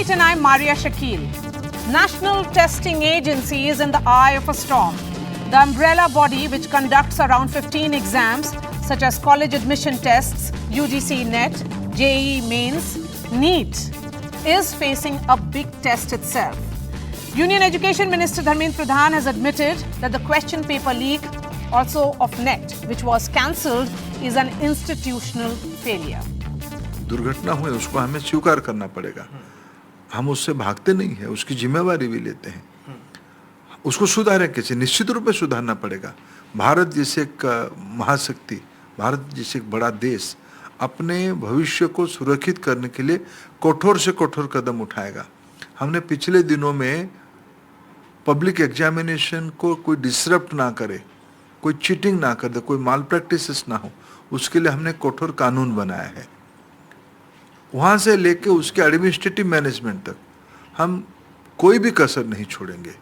Tonight, and I'm Maria Shakil. National Testing Agency is in the eye of a storm. The umbrella body, which conducts around 15 exams, such as college admission tests, UGC NET, JEE Mains, NEET, is facing a big test itself. Union Education Minister Dharmendra Pradhan has admitted that the question paper leak, also of NET, which was cancelled, is an institutional failure. दुर्घटना हुई उसको हमें स्वीकार करना पड़ेगा. हम उससे भागते नहीं है, उसकी जिम्मेवारी भी लेते हैं. उसको सुधारें कैसे? निश्चित रूप में सुधारना पड़ेगा. भारत जैसे एक महाशक्ति, भारत जैसे एक बड़ा देश अपने भविष्य को सुरक्षित करने के लिए कठोर से कठोर कदम उठाएगा. हमने पिछले दिनों में पब्लिक एग्जामिनेशन को कोई डिसरप्ट ना करे, कोई चीटिंग ना कर दे, कोई माल प्रैक्टिसेस ना हो, उसके लिए हमने कठोर कानून बनाया है. वहाँ से लेके उसके एडमिनिस्ट्रेटिव मैनेजमेंट तक हम कोई भी कसर नहीं छोड़ेंगे.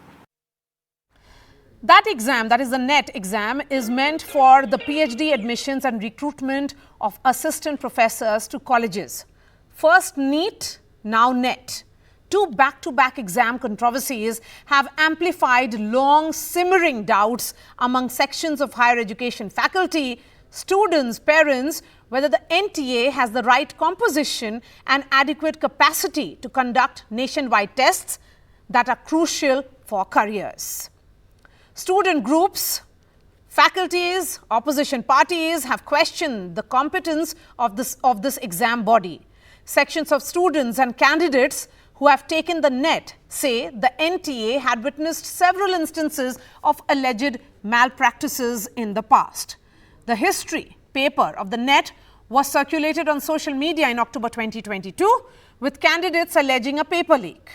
That exam, that is the NET exam, is meant for the PhD admissions and recruitment of assistant professors to colleges. First NEET, now NET. Two back-to-back exam controversies have amplified long-simmering doubts among sections of higher education faculty, students, parents, whether the NTA has the right composition and adequate capacity to conduct nationwide tests that are crucial for careers. Student groups, faculties, opposition parties have questioned the competence of this exam body. Sections of students and candidates who have taken the NET say the NTA had witnessed several instances of alleged malpractices in the past. The history paper of the NET was circulated on social media in October 2022, with candidates alleging a paper leak.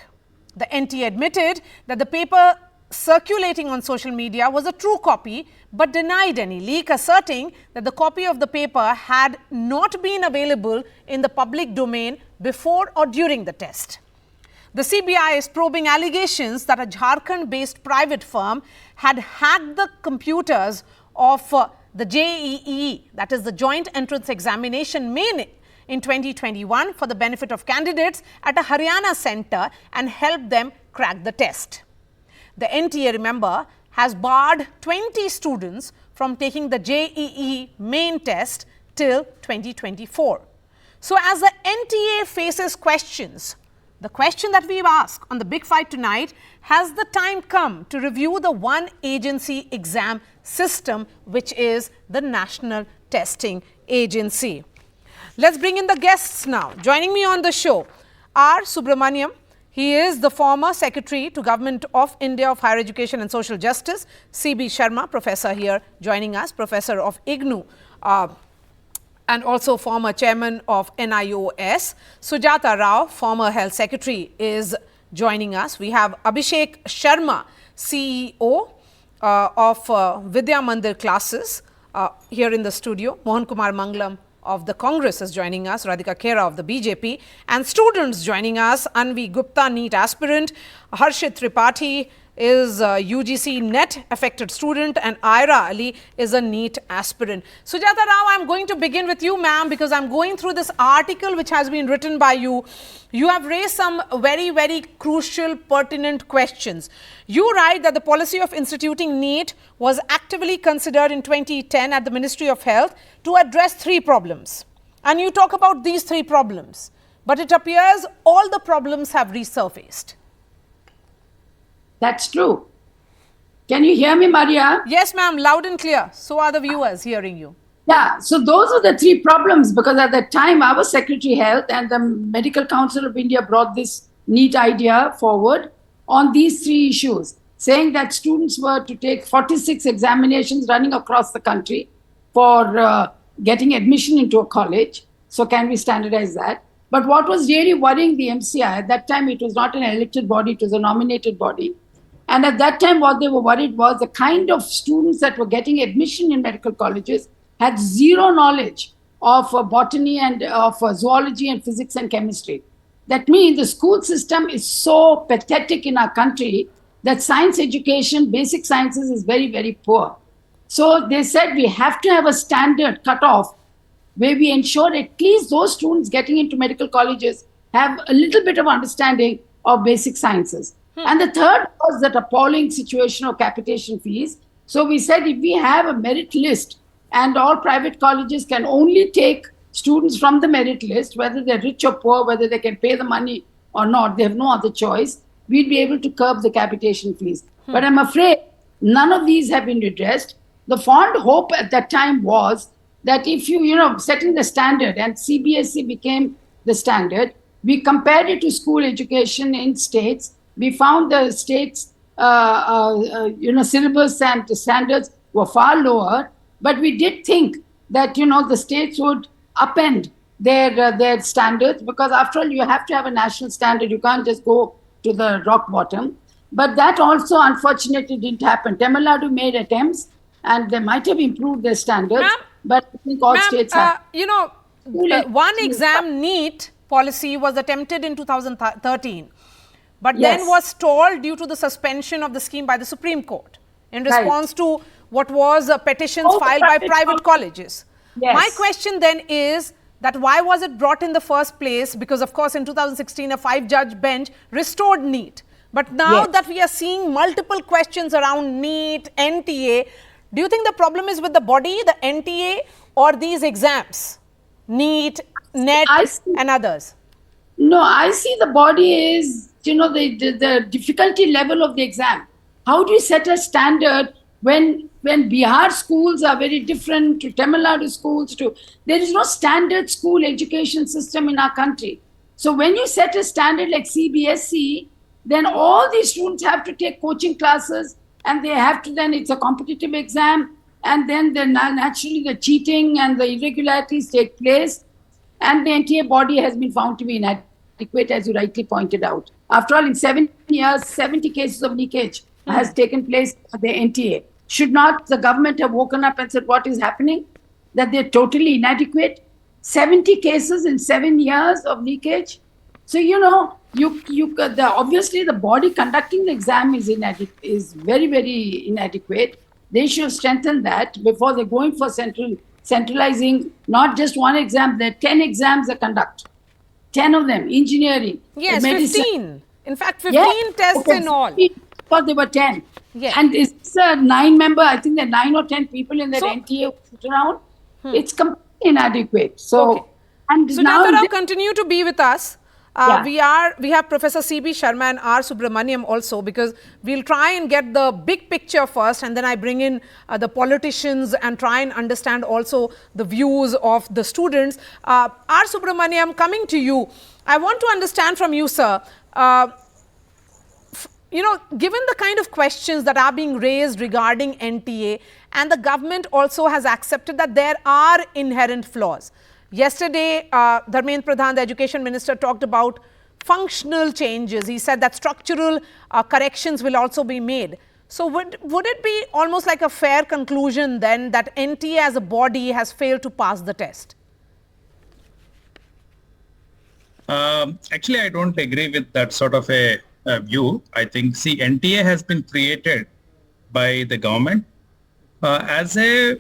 The NTA admitted that the paper circulating on social media was a true copy, but denied any leak, asserting that the copy of the paper had not been available in the public domain before or during the test. The CBI is probing allegations that a Jharkhand-based private firm had hacked the computers of the JEE, that is the Joint Entrance Examination main, in 2021 for the benefit of candidates at a Haryana center and helped them crack the test. The NTA, remember, has barred 20 students from taking the JEE main test till 2024. So as the NTA faces questions, the question that we've asked on the big fight tonight, has the time come to review the one agency exam system, which is the National Testing Agency? Let's bring in the guests now. Joining me on the show, R. Subramaniam. He is the former Secretary to Government of India of Higher Education and Social Justice. C.B. Sharma, professor here joining us, professor of IGNOU, and also former chairman of NIOS. Sujata Rao, former health secretary, is joining us. We have Abhishek Sharma, CEO of Vidya Mandir classes here in the studio. Mohan Kumar Mangalam of the Congress is joining us, Radhika Khera of the BJP, and students joining us, Anvi Gupta, NEET aspirant, Harshit Tripathi is a UGC NET affected student, and Ira Ali is a NEET aspirant. Sujata Rao, I'm going to begin with you, ma'am, because I'm going through this article which has been written by you. You have raised some very, very crucial, pertinent questions. You write that the policy of instituting NEET was actively considered in 2010 at the Ministry of Health to address three problems. And you talk about these three problems. But it appears all the problems have resurfaced. That's true. Can you hear me, Maria? Yes, ma'am, loud and clear. So are the viewers hearing you. Yeah, so those are the three problems, because at that time I was Secretary Health and the Medical Council of India brought this NEET idea forward on these three issues, saying that students were to take 46 examinations running across the country for getting admission into a college. So can we standardize that? But what was really worrying the MCI, at that time it was not an elected body, it was a nominated body. And at that time, what they were worried was the kind of students that were getting admission in medical colleges had zero knowledge of botany and of zoology and physics and chemistry. That means the school system is so pathetic in our country that science education, basic sciences is very, very poor. So they said we have to have a standard cutoff where we ensure at least those students getting into medical colleges have a little bit of understanding of basic sciences. And the third was that appalling situation of capitation fees. So we said if we have a merit list and all private colleges can only take students from the merit list, whether they're rich or poor, whether they can pay the money or not, they have no other choice, we'd be able to curb the capitation fees. But I'm afraid none of these have been addressed. The fond hope at that time was that if setting the standard and CBSE became the standard, we compared it to school education in states. We found the states, syllabus and standards were far lower, but we did think that, the states would upend their standards, because after all, you have to have a national standard. You can't just go to the rock bottom. But that also, unfortunately, didn't happen. Tamil Nadu made attempts, and they might have improved their standards, but I think all states have. One exam, NEET policy was attempted in 2013, but then was stalled due to the suspension of the scheme by the Supreme Court in response to what was petitions filed by private colleges. My question then is that why was it brought in the first place? Because of course in 2016 a 5-judge bench restored NEET. But now that we are seeing multiple questions around NEET, NTA, do you think the problem is with the body, the NTA, or these exams? NEET, NET and others? No, I see the body is, the difficulty level of the exam. How do you set a standard when Bihar schools are very different to Tamil Nadu schools? There is no standard school education system in our country. So when you set a standard like CBSE, then all these students have to take coaching classes, and they have to, then it's a competitive exam, and then naturally the cheating and the irregularities take place, and the NTA body has been found to be inadequate, as you rightly pointed out. After all, in 7 years, 70 cases of leakage has taken place at the NTA. Should not the government have woken up and said what is happening? That they're totally inadequate? 70 cases in 7 years of leakage? So, obviously the body conducting the exam is very, very inadequate. They should strengthen that before they're going for centralizing not just one exam. There are 10 exams they conduct. 10 of them, engineering. Yes, medicine. 15. In fact, 15 tests in all. But there were 10. Yes. And it's a 9-member, I think there are 9 or 10 people in that NTA sit around. It's completely inadequate. So, and Sujata Rao, continue to be with us. We have Professor C.B. Sharma and R. Subramaniam also, because we'll try and get the big picture first, and then I bring in the politicians and try and understand also the views of the students. R. Subramaniam, coming to you, I want to understand from you, sir, given the kind of questions that are being raised regarding NTA, and the government also has accepted that there are inherent flaws. Yesterday, Dharmendra Pradhan, the Education Minister, talked about functional changes. He said that structural corrections will also be made. So would it be almost like a fair conclusion then that NTA as a body has failed to pass the test? Actually, I don't agree with that sort of a view. I think, NTA has been created by the government as a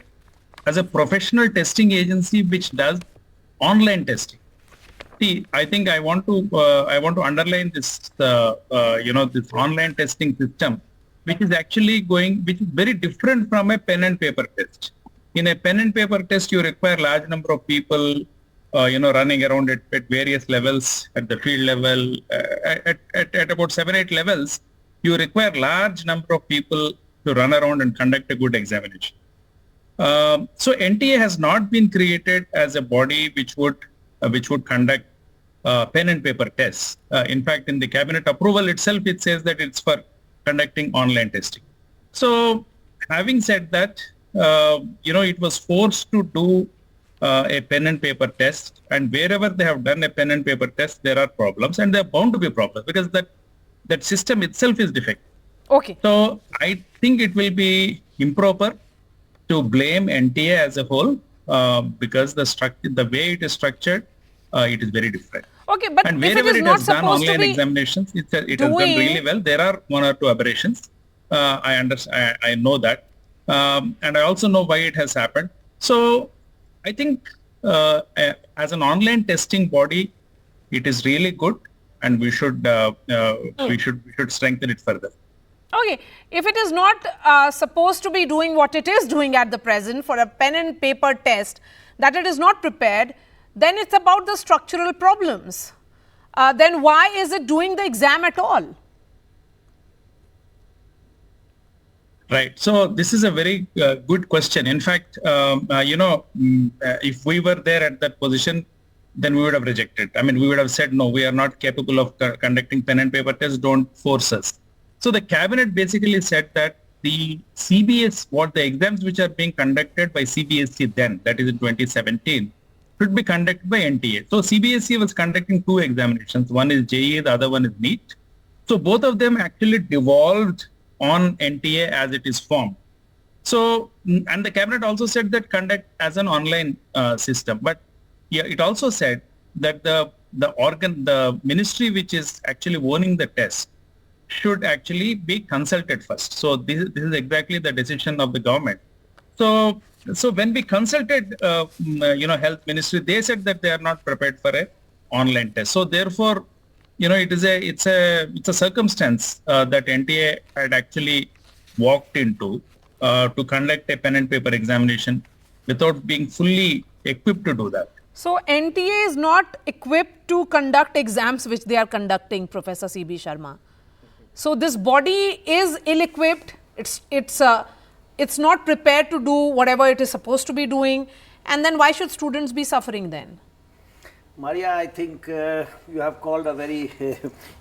professional testing agency which does online testing. I think I want to underline this this online testing system, which is very different from a pen and paper test. In a pen and paper test, you require large number of people running around at various levels, at the field level, at about 7-8 levels. You require large number of people to run around and conduct a good examination. So NTA has not been created as a body which would conduct pen and paper tests. In fact, in the cabinet approval itself, it says that it's for conducting online testing. So, having said that, it was forced to do a pen and paper test, and wherever they have done a pen and paper test, there are problems, and there are bound to be problems because that system itself is defective. Okay. So I think it will be improper to blame NTA as a whole because the way it is structured, it is very different. Okay, but and wherever it has done online examinations, it has done really well. There are 1 or 2 aberrations. I understand. I know that, and I also know why it has happened. So I think as an online testing body, it is really good, and we should strengthen it further. Okay, if it is not supposed to be doing what it is doing at the present for a pen and paper test, that it is not prepared, then it's about the structural problems. Then why is it doing the exam at all? Right. So this is a very good question. In fact, if we were there at that position, then we would have rejected. I mean, we would have said, no, we are not capable of conducting pen and paper tests. Don't force us. So the cabinet basically said that the the exams which are being conducted by CBSE then, that is in 2017, should be conducted by NTA. So CBSE was conducting two examinations. One is JEE, the other one is NEET. So both of them actually devolved on NTA as it is formed. So, and the cabinet also said that conduct as an online system. But yeah, it also said that the ministry which is actually owning the test should actually be consulted first. So this is exactly the decision of the government. So when we consulted, health ministry, they said that they are not prepared for a online test. So therefore, it's a circumstance that NTA had actually walked into to conduct a pen and paper examination without being fully equipped to do that. So NTA is not equipped to conduct exams which they are conducting, Professor CB Sharma. So this body is ill-equipped. It's not prepared to do whatever it is supposed to be doing. And then why should students be suffering then? Maria, I think you have called a very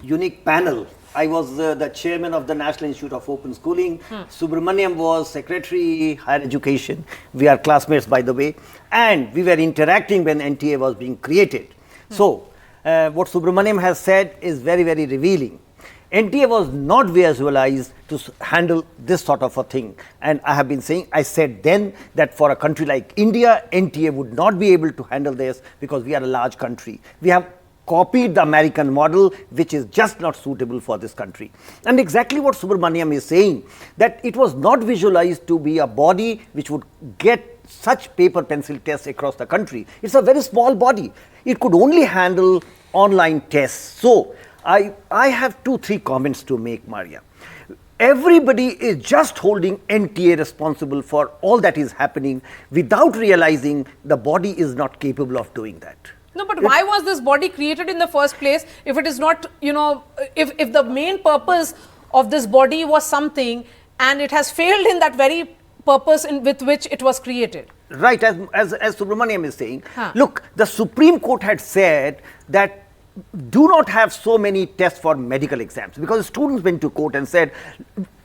unique panel. I was the chairman of the National Institute of Open Schooling. Subramaniam was secretary higher education. We are classmates, by the way. And we were interacting when NTA was being created. So what Subramaniam has said is very, very revealing. NTA was not visualized to handle this sort of a thing. And I have been saying, I said then that for a country like India, NTA would not be able to handle this because we are a large country. We have copied the American model, which is just not suitable for this country. And exactly what Subramaniam is saying, that it was not visualized to be a body which would get such paper pencil tests across the country. It's a very small body. It could only handle online tests. So I have 2-3 comments to make, Maria. Everybody is just holding NTA responsible for all that is happening without realizing the body is not capable of doing that. No, but why was this body created in the first place if it is not, if the main purpose of this body was something and it has failed in that very purpose with which it was created? Right, as Subramaniam is saying, look, the Supreme Court had said that do not have so many tests for medical exams, because students went to court and said,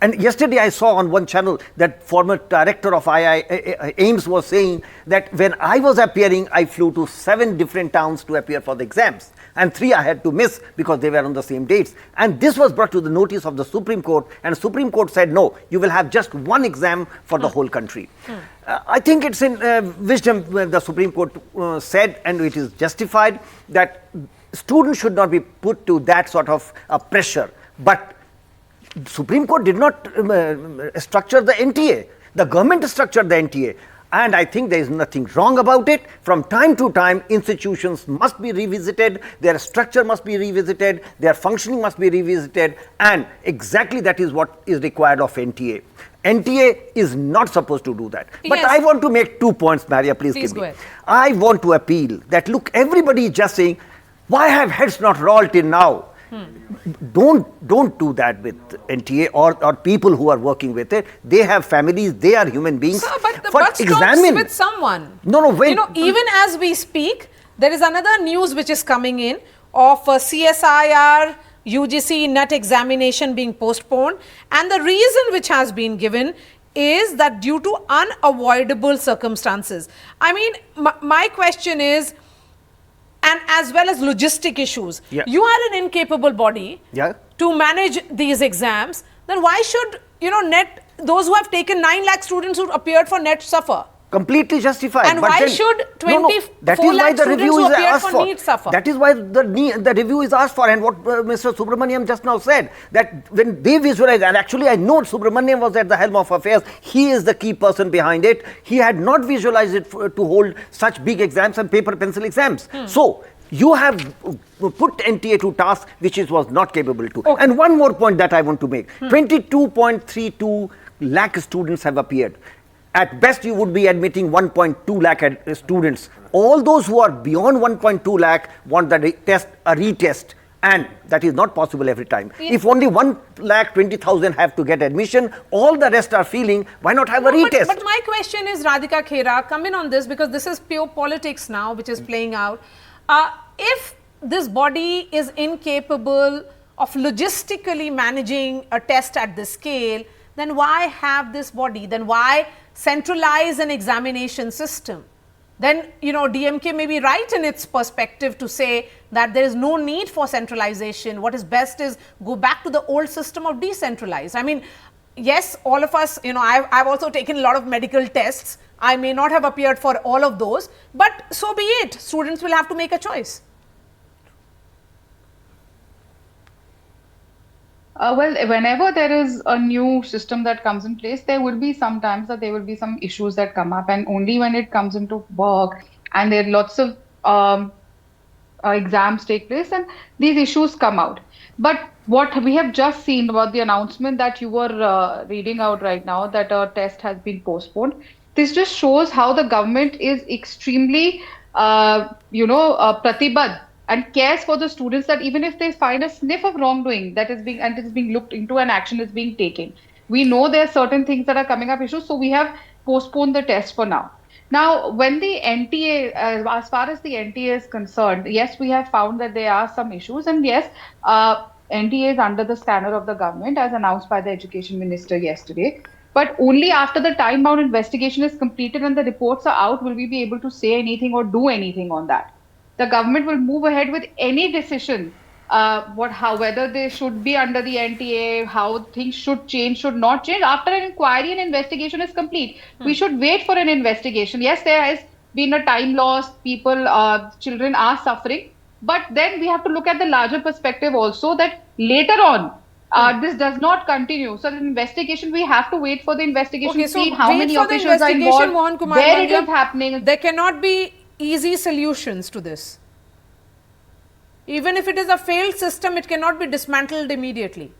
and yesterday I saw on one channel that former director of AIIMS was saying that when I was appearing, I flew to 7 different towns to appear for the exams, and 3 I had to miss because they were on the same dates. And this was brought to the notice of the Supreme Court, and Supreme Court said, no, you will have just one exam for the whole country. I think it's in wisdom when the Supreme Court said, and it is justified, that students should not be put to that sort of pressure. But Supreme Court did not structure the NTA. The government structured the NTA. And I think there is nothing wrong about it. From time to time, institutions must be revisited, their structure must be revisited, their functioning must be revisited, and exactly that is what is required of NTA. NTA is not supposed to do that. But Yes. I want to make 2 points, Maria, please Please give go me. ahead. I want to appeal that, look, everybody is just saying, why have heads not rolled till now? Don't do that with NTA or people who are working with it. They have families, they are human beings. Sir, but the buck stops with someone. No, wait. Even as we speak, there is another news which is coming in of CSIR, UGC NET examination being postponed, and the reason which has been given is that due to unavoidable circumstances. I mean, my question is, and as well as logistic issues. Yeah. You are an incapable body to manage these exams. Then why should NET, those who have taken 9 lakh students who appeared for NET suffer? Completely justified. And but why then, should that 24 is why lakh the students review who is appeared asked for for. NEET suffer? That is why the review is asked for, and what Mr. Subramaniam just now said, that when they visualize, and actually I know Subramaniam was at the helm of affairs, he is the key person behind it. He had not visualized it to hold such big exams and paper pencil exams. So You have put NTA to task which it was not capable to. Okay. And one more point that I want to make. 22.32 lakh students have appeared. At best, you would be admitting 1.2 lakh students. All those who are beyond 1.2 lakh want the retest. And that is not possible every time. Yeah. If only 1,20,000 have to get admission, all the rest are feeling, why not have a retest? But my question is, Radhika Khera, come in on this because this is pure politics now which is playing out. If this body is incapable of logistically managing a test at this scale, then why have this body? Then why centralize an examination system? Then, you know, DMK may be right in its perspective to say that there is no need for centralization. What is best is go back to the old system of decentralized. I mean, yes, all of us, you know, I've also taken a lot of medical tests. I may not have appeared for all of those, but so be it. Students will have to make a choice. Well, whenever there is a new system that comes in place, there will be sometimes that there will be some issues that come up, and only when it comes into work and there are lots of exams take place and these issues come out. But what we have just seen about the announcement that you were reading out right now, that a test has been postponed, this just shows how the government is extremely, pratibadh and cares for the students, that even if they find a sniff of wrongdoing that is being looked into and action is being taken. We know there are certain things that are coming up issues, so we have postponed the test for now. Now, when the NTA, as far as the NTA is concerned, yes, we have found that there are some issues, and yes, NTA is under the scanner of the government as announced by the Education Minister yesterday. But only after the time-bound investigation is completed and the reports are out will we be able to say anything or do anything on that. The government will move ahead with any decision, whether they should be under the NTA, how things should change, should not change. After an inquiry and investigation is complete, we should wait for an investigation. Yes, there has been a time loss, people, children are suffering, but then we have to look at the larger perspective also, that later on, this does not continue. So the investigation, we have to wait for the investigation to see how many officials are involved, where it is happening. There cannot be easy solutions to this. Even if it is a failed system, it cannot be dismantled immediately.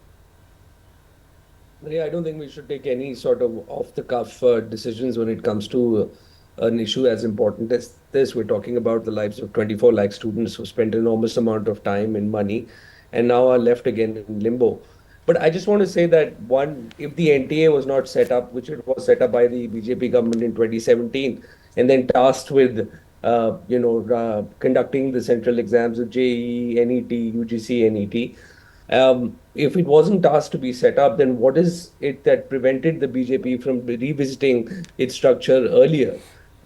Maria, I don't think we should take any sort of off-the-cuff decisions when it comes to an issue as important as this. We're talking about the lives of 24 lakh students who spent an enormous amount of time and money and now are left again in limbo. But I just want to say that, one, if the NTA was not set up, which it was set up by the BJP government in 2017, and then tasked with conducting the central exams of JEE, NET, UGC, NET. If it wasn't tasked to be set up, then what is it that prevented the BJP from revisiting its structure earlier?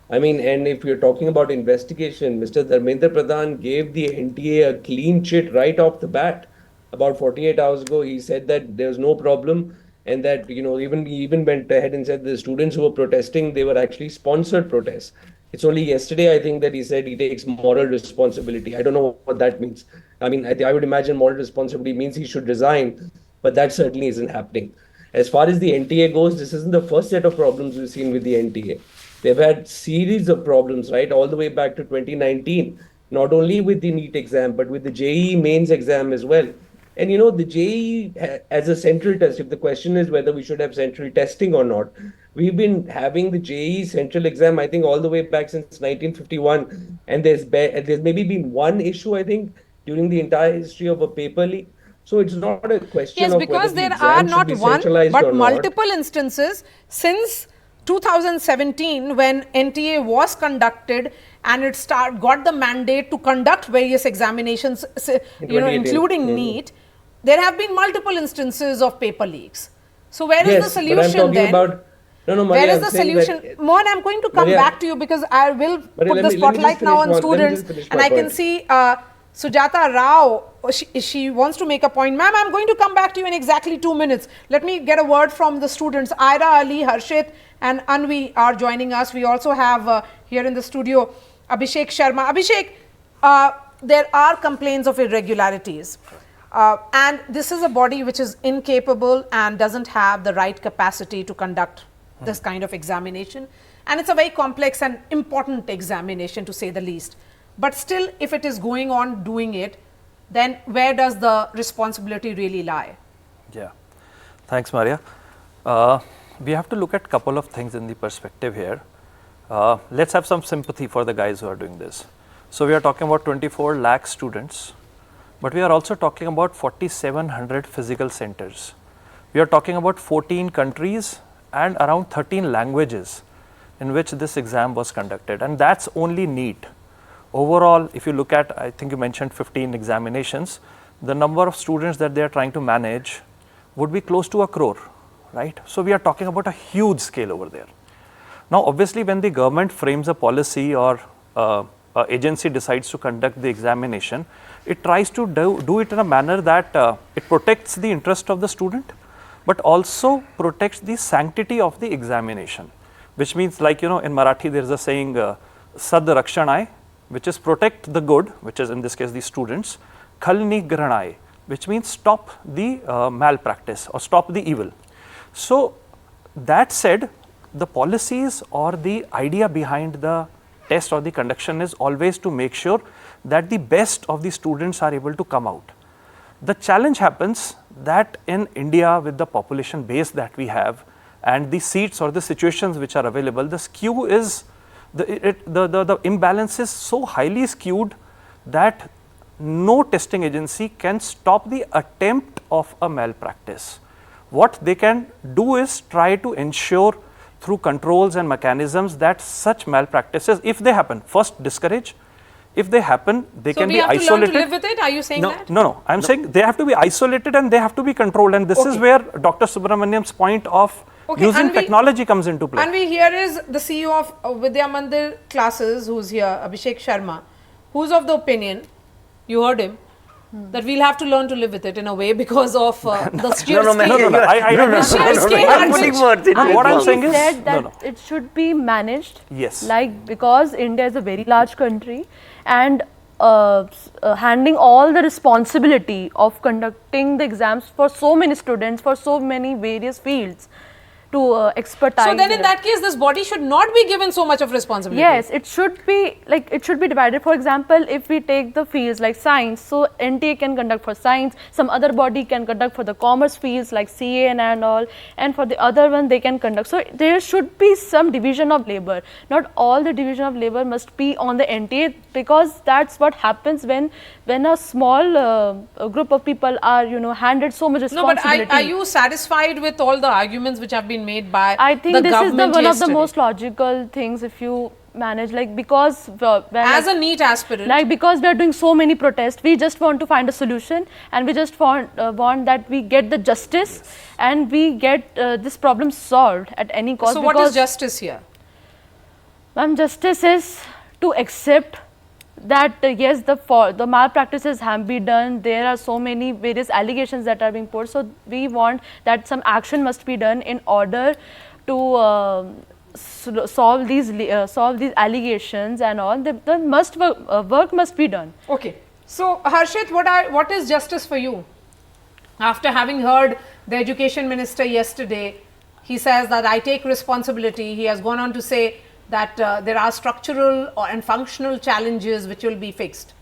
I mean, and if you're talking about investigation, Mr. Dharmendra Pradhan gave the NTA a clean chit right off the bat. About 48 hours ago, he said that there's no problem, and that, he even went ahead and said the students who were protesting, they were actually sponsored protests. It's only yesterday, I think, that he said he takes moral responsibility. I don't know what that means. I mean, I would imagine moral responsibility means he should resign, but that certainly isn't happening. As far as the NTA goes, this isn't the first set of problems we've seen with the NTA. They've had series of problems, right, all the way back to 2019, not only with the NEET exam, but with the JEE mains exam as well. And, the JEE as a central test, if the question is whether we should have central testing or not, we've been having the JEE central exam, I think, all the way back since 1951. And there's maybe been one issue, I think, during the entire history of a paper leak. So it's not a question of whether the exam should be centralized or not. But multiple instances since 2017, when NTA was conducted and it got the mandate to conduct various examinations, including NEET, there have been multiple instances of paper leaks. So where is the solution then? Where is the solution? Mohan, I'm going to come back to you because I will put the spotlight now on students, and I can see Sujata Rao, she wants to make a point. Ma'am, I'm going to come back to you in exactly 2 minutes. Let me get a word from the students. Ira, Ali, Harshit and Anvi are joining us. We also have here in the studio Abhishek Sharma. Abhishek, there are complaints of irregularities. And this is a body which is incapable and doesn't have the right capacity to conduct this kind of examination. And it's a very complex and important examination, to say the least. but still if it is going on doing it, then where does the responsibility really lie? Yeah, thanks Maria. We have to look at a couple of things in the perspective here. Let's have some sympathy for the guys who are doing this. So we are talking about 24 lakh students, but we are also talking about 4,700 physical centers. We are talking about 14 countries and around 13 languages in which this exam was conducted, and that's only NEET. Overall, if you look at, I think you mentioned 15 examinations, the number of students that they are trying to manage would be close to 1 crore, right? So we are talking about a huge scale over there. Now, obviously, when the government frames a policy or agency decides to conduct the examination, it tries to do it in a manner that it protects the interest of the student, but also protects the sanctity of the examination, which means, like, you know, in Marathi there is a saying, Sad Rakshanai, which is protect the good, which is in this case the students, Khal Nigranai, which means stop the malpractice or stop the evil. So that said, the policies or the idea behind the test or the conduction is always to make sure that the best of the students are able to come out. The challenge happens that in India, with the population base that we have and the seats or the situations which are available, the skew is, the imbalance is so highly skewed that no testing agency can stop the attempt of a malpractice. What they can do is try to ensure through controls and mechanisms that such malpractices, if they happen, first discourage. If they happen, they can be isolated. So we have to learn to live with it? Are you saying that? No. I'm saying they have to be isolated and they have to be controlled. And this is where Dr. Subramaniam's point of using technology comes into play. And here is the CEO of Vidya Mandir classes, who's here, Abhishek Sharma, who's of the opinion, you heard him, that we'll have to learn to live with it in a way because of the sheer scale. What I'm saying is that it should be managed. Yes. Like, because India is a very large country, and handing all the responsibility of conducting the exams for so many students, for so many various fields, to expertise. So then in that case, this body should not be given so much of responsibility. Yes, it should be, like, it should be divided. For example, if we take the fields like science, so NTA can conduct for science, some other body can conduct for the commerce fields like CA and all, and for the other one they can conduct. So there should be some division of labor. Not all the division of labor must be on the NTA, because that's what happens when a small group of people are, you know, handed so much responsibility. No, but are you satisfied with all the arguments which have been made by I think the this government is one yesterday? of the most logical things if you manage, like, because as a NEET aspirant, like, because we are doing so many protests, we just want to find a solution, and we just want that we get the justice and we get this problem solved at any cost. So what is justice here? Ma'am, justice is to accept that yes, the malpractices have been done. There are so many various allegations that are being put. So we want that some action must be done in order to solve these allegations and all. The work must be done. Okay. So Harshit, what is justice for you? After having heard the Education Minister yesterday, he says that I take responsibility. He has gone on to say that there are structural and functional challenges which will be fixed.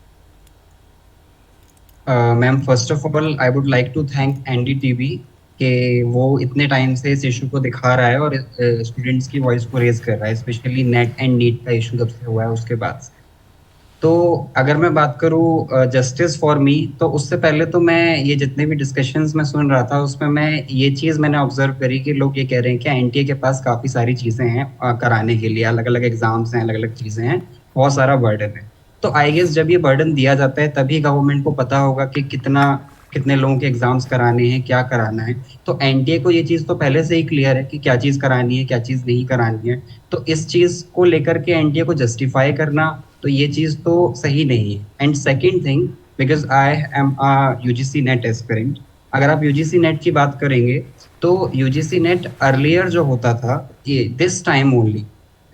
Ma'am, first of all, I would like to thank NDTV कि वो इतने time से इस issue को दिखा रहा है और स्टूडेंट्स की वॉइस को रेज कर रहा है, स्पेशली नेट एंड नीट का इशू जब से हुआ है उसके बाद से। तो अगर मैं बात करूँ जस्टिस फॉर मी, तो उससे पहले तो मैं ये जितने भी डिस्कशंस मैं सुन रहा था उसमें मैं ये चीज़ मैंने ऑब्जर्व करी कि लोग ये कह रहे हैं कि एनटीए के पास काफ़ी सारी चीज़ें हैं कराने के लिए, अलग अलग एग्जाम्स हैं, अलग अलग चीज़ें हैं, बहुत सारा बर्डन है। तो आई गेस जब ये बर्डन दिया जाता है तभी गवर्नमेंट को पता होगा कि कितने लोगों के एग्जाम्स कराने हैं, क्या कराना है। तो एनटीए को ये चीज़ तो पहले से ही क्लियर है कि क्या चीज़ करानी है, क्या चीज़ नहीं करानी है। तो इस चीज़ को लेकर के एनटीए को जस्टिफाई करना तो ये चीज़ तो सही नहीं है। And second thing, because I am a UGC net aspirant, अगर आप यूजीसी नेट की बात करेंगे तो यूजीसी नेट अर्लियर जो होता था, ये this time only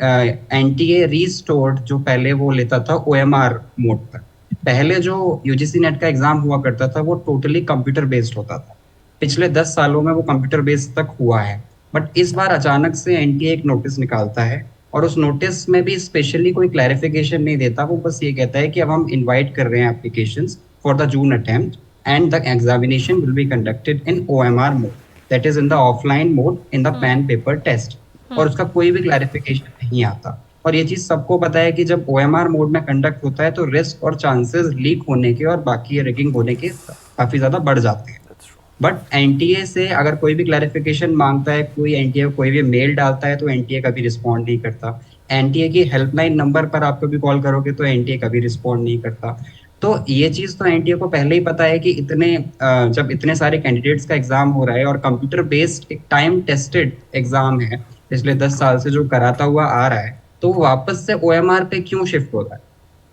NTA restored जो पहले वो लेता था ओएमआर मोड पर। पहले जो यूजीसी नेट का एग्जाम हुआ करता था वो टोटली कंप्यूटर बेस्ड होता था। पिछले 10 सालों में वो कंप्यूटर बेस्ड तक हुआ है, बट इस बार अचानक से एनटीए एक नोटिस निकालता है और उस नोटिस में भी स्पेशली कोई क्लैरिफिकेशन नहीं देता, वो बस ये कहता है कि अब हम इनवाइट कर रहे हैं applications for the June attempt and the examination will be conducted in OMR mode, that is in the offline mode in the pen paper test. और उसका कोई भी क्लैरिफिकेशन नहीं आता। और ये चीज सबको पता है कि जब OMR मोड में कंडक्ट होता है तो रिस्क और चांसेस लीक होने के और बाकी रैगिंग होने के काफी ज्यादा बढ़ जाते हैं। बट NTA से अगर कोई भी क्लैरिफिकेशन मांगता है, कोई NTA कोई भी मेल डालता है तो NTA कभी रिस्पॉन्ड नहीं करता। NTA की हेल्पलाइन नंबर पर आप कभी कॉल करोगे तो NTA कभी रिस्पॉन्ड नहीं करता। तो ये चीज तो NTA को पहले ही पता है कि जब इतने सारे कैंडिडेट्स का एग्जाम हो रहा है और कंप्यूटर बेस्ड एक टाइम टेस्टेड एग्जाम है पिछले 10 साल से जो कराता हुआ आ रहा है, तो वापस से OMR पे क्यों शिफ्ट हो रहा है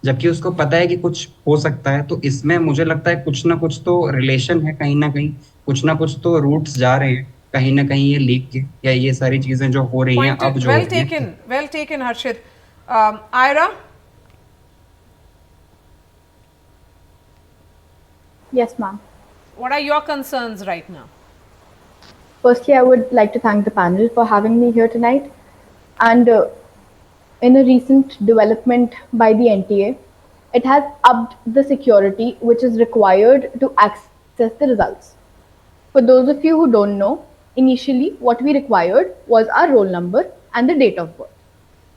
जबकि उसको पता है कि कुछ हो सकता है। तो इसमें मुझे लगता है कुछ ना कुछ तो रिलेशन है, कहीं ना कहीं कुछ ना कुछ तो रूट्स जा रहे हैं कहीं ना कहीं ये लीक के, या ये सारी चीजें जो हो रही हैं अब जो well taken Harshit. Ira? Yes, ma'am. What are your concerns right now? Firstly, I would like to thank the panel for having me here tonight. And in a recent development by the NTA, it has upped the security which is required to access the results. For those of you who don't know, initially what we required was our roll number and the date of birth.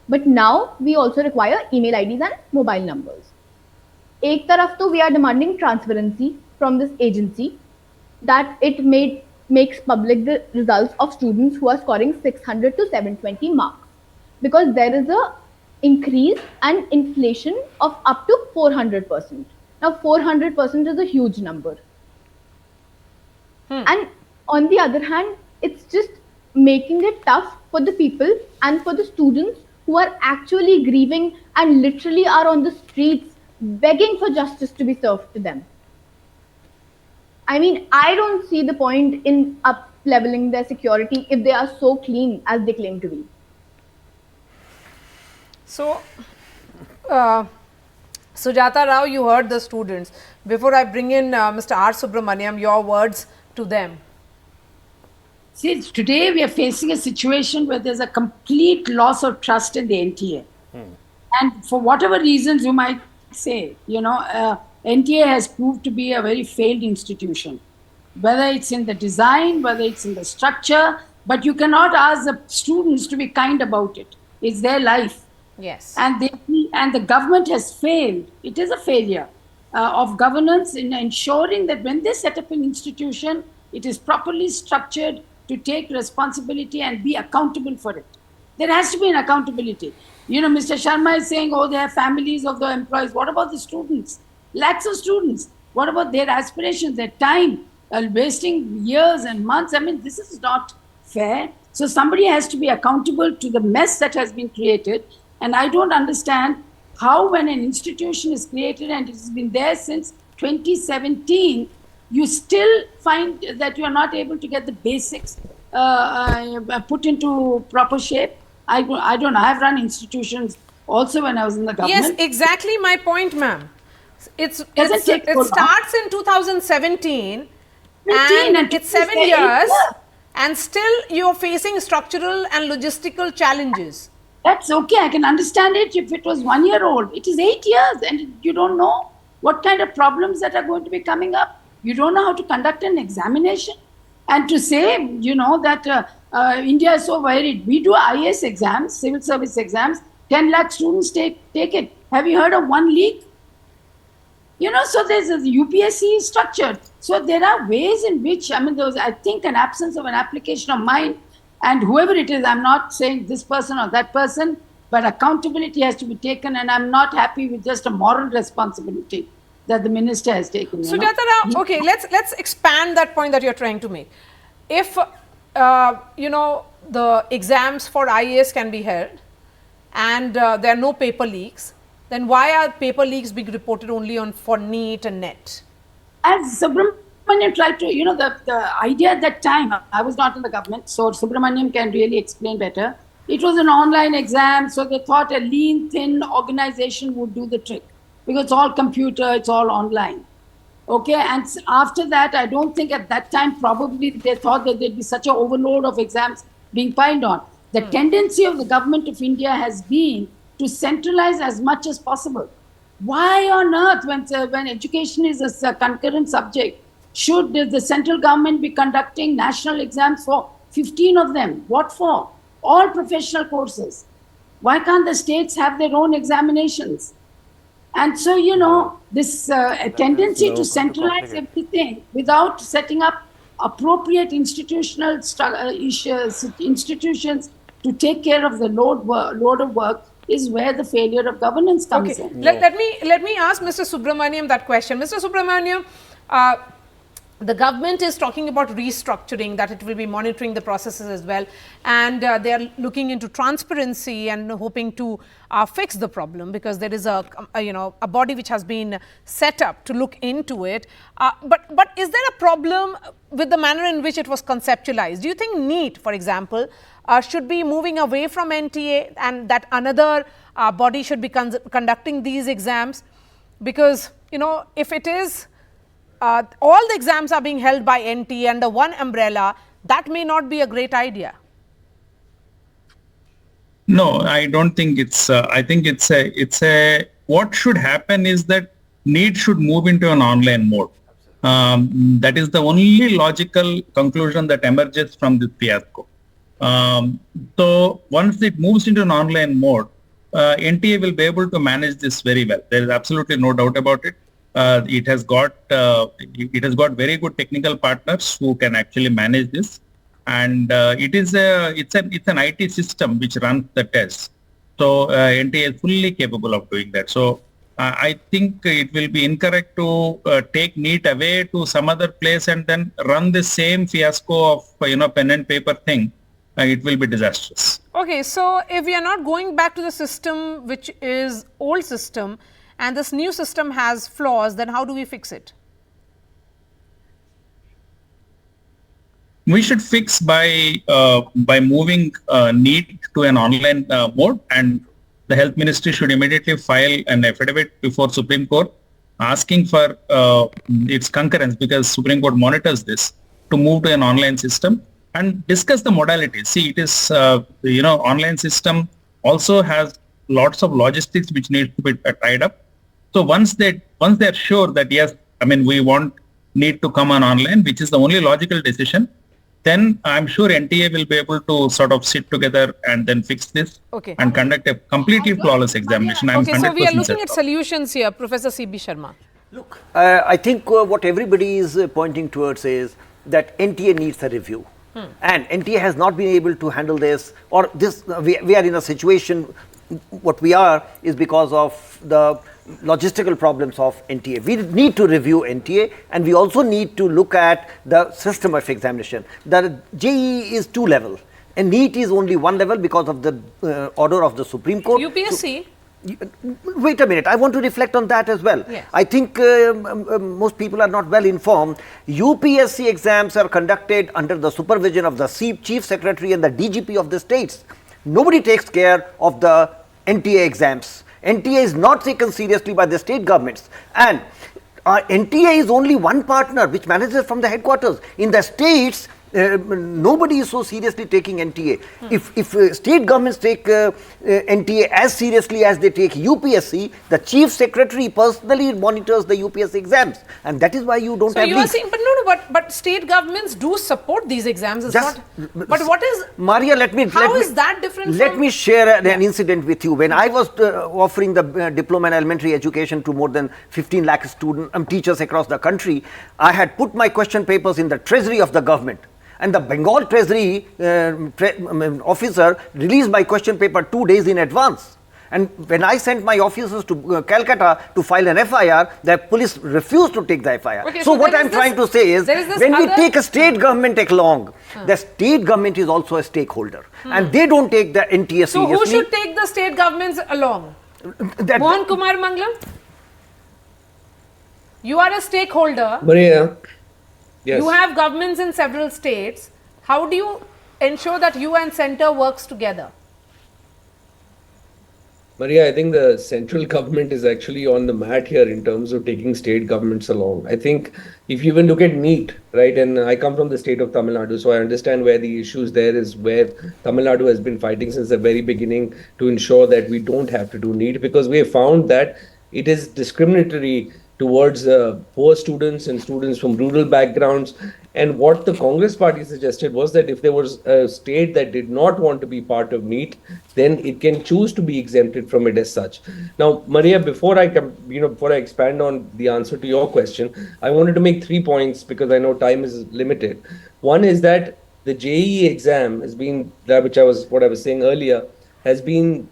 But now we also require email IDs and mobile numbers. एक तरफ तो we are demanding transparency from this agency that it makes public the results of students who are scoring 600 to 720 marks, because there is a increase and inflation of up to 400%. Now 400% is a huge number. And on the other hand, it's just making it tough for the people and for the students who are actually grieving and literally are on the streets begging for justice to be served to them. I mean, I don't see the point in up-leveling their security if they are so clean as they claim to be. So, Sujata Rao, you heard the students. Before I bring in Mr. R. Subramaniam, your words to them. See, today we are facing a situation where there's a complete loss of trust in the NTA. And for whatever reasons you might say, NTA has proved to be a very failed institution. Whether it's in the design, whether it's in the structure, but you cannot ask the students to be kind about it. It's their life. Yes. And the government has failed. It is a failure of governance in ensuring that when they set up an institution, it is properly structured to take responsibility and be accountable for it. There has to be an accountability. Mr. Sharma is saying, they have families of the employees. What about the students? Lakhs of students. What about their aspirations, their time, wasting years and months? I mean, this is not fair. So somebody has to be accountable to the mess that has been created. And I don't understand how, when an institution is created and it has been there since 2017, you still find that you are not able to get the basics put into proper shape. I don't know. I have run institutions also when I was in the government. Yes, exactly my point, ma'am. It starts in 2017 and it's 7 years and still you're facing structural and logistical challenges. That's okay. I can understand it if it was 1 year old. It is 8 years and you don't know what kind of problems that are going to be coming up. You don't know how to conduct an examination. And to say, that India is so worried. We do IAS exams, civil service exams, 10 lakh students take it. Have you heard of one leak? So there's a UPSC is structured. So there are ways in which, there was, I think, an absence of an application of mine. And whoever it is, I'm not saying this person or that person, but accountability has to be taken. And I'm not happy with just a moral responsibility that the minister has taken. Sujata Rao, okay, let's expand that point that you're trying to make. If, the exams for IAS can be held and there are no paper leaks, then why are paper leaks being reported only for NEET and NET? As Subramaniam tried to, the idea at that time, I was not in the government, so Subramaniam can really explain better. It was an online exam, so they thought a lean, thin organization would do the trick. Because it's all computer, it's all online. Okay, and after that, I don't think at that time probably they thought that there'd be such an overload of exams being piled on. The tendency of the government of India has been to centralize as much as possible. Why on earth, when education is a concurrent subject, should the central government be conducting national exams for 15 of them? What for? All professional courses. Why can't the states have their own examinations? And so, this tendency to centralize everything without setting up appropriate institutional institutions to take care of the load of work is where the failure of governance comes in. Let me ask Mr. Subramaniam that question. Mr. Subramaniam, the government is talking about restructuring, that it will be monitoring the processes as well, and they are looking into transparency and hoping to fix the problem, because there is a body which has been set up to look into it. But is there a problem with the manner in which it was conceptualized? Do you think NEET, for example, should be moving away from NTA, and that another body should be conducting these exams? Because if it is all the exams are being held by NTA under one umbrella, that may not be a great idea. No, I don't think it's. I think it's a. What should happen is that NEET should move into an online mode. That is the only logical conclusion that emerges from this fiasco. So once it moves into an online mode, NTA will be able to manage this very well. There is absolutely no doubt about it. It has got very good technical partners who can actually manage this, and it's an IT system which runs the tests. So NTA is fully capable of doing that. So I think it will be incorrect to take NEET away to some other place and then run the same fiasco of pen and paper thing. It will be disastrous. Okay, so if we are not going back to the system which is old system, and this new system has flaws, then how do we fix it? We should fix by moving NEET to an online mode, and the Health Ministry should immediately file an affidavit before Supreme Court asking for its concurrence, because Supreme Court monitors this, to move to an online system and discuss the modalities. See, it is online system also has lots of logistics which needs to be tied up. So once they are sure that yes, we need to come on online, which is the only logical decision, then I'm sure NTA will be able to sort of sit together and then fix this and conduct a completely flawless examination. Okay, so we are looking at solutions here, Professor C.B. Sharma. Look, I think what everybody is pointing towards is that NTA needs a review. And NTA has not been able to handle this, or this. We are in a situation. What we are is because of the logistical problems of NTA. We need to review NTA, and we also need to look at the system of examination. The JEE is 2 level, and NEET is only 1 level because of the order of the Supreme Court. UPSC. Wait a minute, I want to reflect on that as well. Yes. I think most people are not well informed. UPSC exams are conducted under the supervision of the Chief Secretary and the DGP of the states. Nobody takes care of the NTA exams. NTA is not taken seriously by the state governments, and NTA is only one partner which manages from the headquarters. In the states, nobody is so seriously taking NTA. If state governments take NTA as seriously as they take UPSC, the chief secretary personally monitors the UPSC exams, and that is why you don't have. So you are saying, but state governments do support these exams. But what is Maria? How is that different? Let me share an incident with you. When I was offering the diploma in elementary education to more than 15 lakh teachers across the country, I had put my question papers in the treasury of the government. And the Bengal Treasury officer released my question paper 2 days in advance. And when I sent my officers to Calcutta to file an FIR, the police refused to take the FIR. Okay, so what I'm trying to say is, when we take a state government along, the state government is also a stakeholder. And they don't take the NTA seriously. So who should take the state governments along? Mohan Kumar Mangalam? You are a stakeholder. Maria. Yes. You have governments in several states. How do you ensure that you and center works together? Maria, I think the central government is actually on the mat here in terms of taking state governments along. I think if you even look at NEET, right, and I come from the state of Tamil Nadu, so I understand where the issues there is, where Tamil Nadu has been fighting since the very beginning to ensure that we don't have to do NEET, because we have found that it is discriminatory towards poor students and students from rural backgrounds. And what the Congress party suggested was that if there was a state that did not want to be part of NEET, then it can choose to be exempted from it as such. Now, Maria, before I expand on the answer to your question, I wanted to make 3 points because I know time is limited. One is that the JEE exam has been, what I was saying earlier, has been